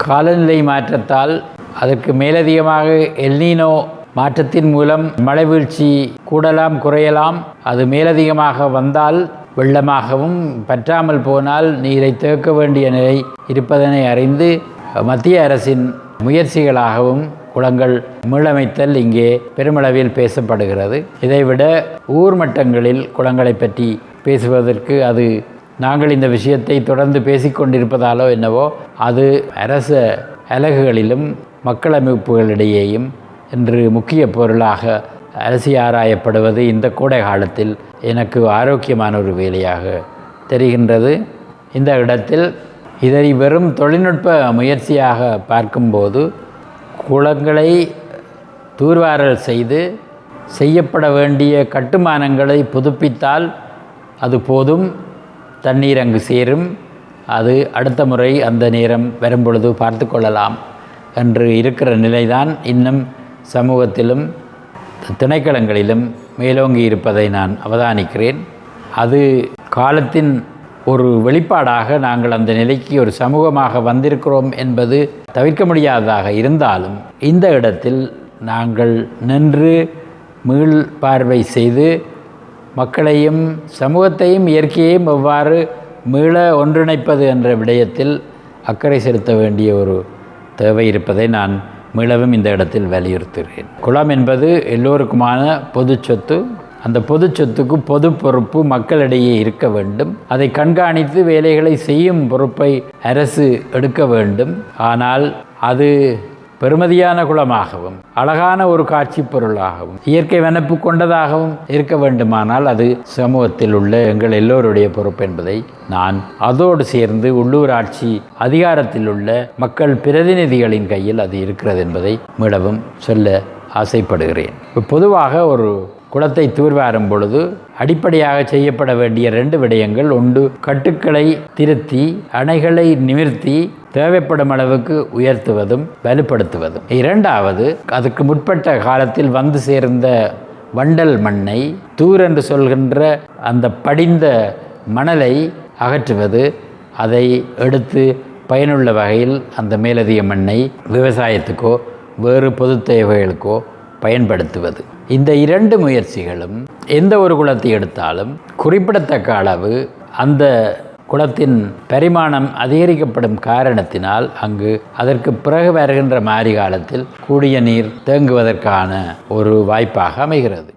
காலநிலை மாற்றத்தால் அதற்கு மேலதிகமாக எல்னினோ மாற்றத்தின் மூலம் மழை வீழ்ச்சி கூடலாம் குறையலாம். அது மேலதிகமாக வந்தால் வெள்ளமாகவும் பற்றாமல் போனால் நீரை தேக்க வேண்டிய நிலை இருப்பதனை அறிந்து மத்திய அரசின் முயற்சிகளாகவும் குளங்கள் மீளமைத்தல் இங்கே பெருமளவில் பேசப்படுகிறது. இதைவிட ஊர் மட்டங்களில் குளங்களை பற்றி பேசுவதற்கு அது நாங்கள் இந்த விஷயத்தை தொடர்ந்து பேசிக்கொண்டிருப்பதாலோ என்னவோ அது அரச அலகுகளிலும் மக்கள் அமைப்புகளிடையேயும் இன்று முக்கிய பொருளாக அலசி ஆராயப்படுவது இந்த கோடை காலத்தில் எனக்கு ஆரோக்கியமான ஒரு வேலையாக தெரிகின்றது. இந்த இடத்தில் இதை வெறும் தொழில்நுட்ப முயற்சியாக பார்க்கும்போது குளங்களை தூர்வாரல் செய்யப்பட வேண்டிய கட்டுமானங்களை புதுப்பித்தால் அது போதும், தண்ணீர் அங்கு சேரும், அது அடுத்த முறை அந்த நேரம் வரும்பொழுது பார்த்து கொள்ளலாம் என்று இருக்கிற நிலைதான் இன்னும் சமூகத்திலும் திணைக்களங்களிலும் மேலோங்கி இருப்பதை நான் அவதானிக்கிறேன். அது காலத்தின் ஒரு வெளிப்பாடாக நாங்கள் அந்த நிலைக்கு ஒரு சமூகமாக வந்திருக்கிறோம் என்பது தவிர்க்க முடியாததாக இருந்தாலும் இந்த இடத்தில் நாங்கள் நின்று மீள் பார்வை செய்து மக்களையும் சமூகத்தையும் இயற்கையையும் எவ்வாறு மீள ஒன்றிணைப்பது என்ற விடயத்தில் அக்கறை செலுத்த வேண்டிய ஒரு தேவை இருப்பதை நான் மீளவும் இந்த இடத்தில் வலியுறுத்துகிறேன். குளம் என்பது எல்லோருக்குமான பொது சொத்து. அந்த பொது சொத்துக்கு பொது பொறுப்பு மக்களிடையே இருக்க வேண்டும். அதை கண்காணித்து வேலைகளை செய்யும் பொறுப்பை அரசு எடுக்க வேண்டும். ஆனால் அது பெருமதியான குளமாகவும் அழகான ஒரு காட்சி பொருளாகவும் இயற்கை வனப்பு கொண்டதாகவும் இருக்க வேண்டுமானால் அது சமூகத்தில் உள்ள எங்கள் எல்லோருடைய பொறுப்பு என்பதை நான் அதோடு சேர்ந்து உள்ளூராட்சி அதிகாரத்தில் உள்ள மக்கள் பிரதிநிதிகளின் கையில் அது இருக்கிறது என்பதை மீளவும் சொல்ல ஆசைப்படுகிறேன். பொதுவாக ஒரு குளத்தை தூர்வாரும் பொழுது அடிப்படையாக செய்யப்பட வேண்டிய 2 விடயங்கள்: ஒன்று, கட்டுக்களை திருத்தி அணைகளை நிமிர்த்தி தேவைப்படும் அளவுக்கு உயர்த்துவதும் வலுப்படுத்துவதும். இரண்டாவது, அதுக்கு முற்பட்ட காலத்தில் வந்து சேர்ந்த வண்டல் மண்ணை, தூர் என்று சொல்கின்ற அந்த படிந்த மணலை அகற்றுவது, அதை எடுத்து பயனுள்ள வகையில் அந்த மேலதிக மண்ணை விவசாயத்துக்கோ வேறு பொது தேவைகளுக்கோ பயன்படுத்துவது. இந்த 2 முயற்சிகளும் எந்த ஒரு குளத்தை எடுத்தாலும் குறிப்பிடத்தக்க அளவு அந்த குளத்தின் பரிமாணம் அதிகரிக்கப்படும் காரணத்தினால் அங்கு அதற்கு பிறகு வருகின்ற மாரி காலத்தில் கூடிய நீர் தேங்குவதற்கான ஒரு வாய்ப்பாக அமைகிறது.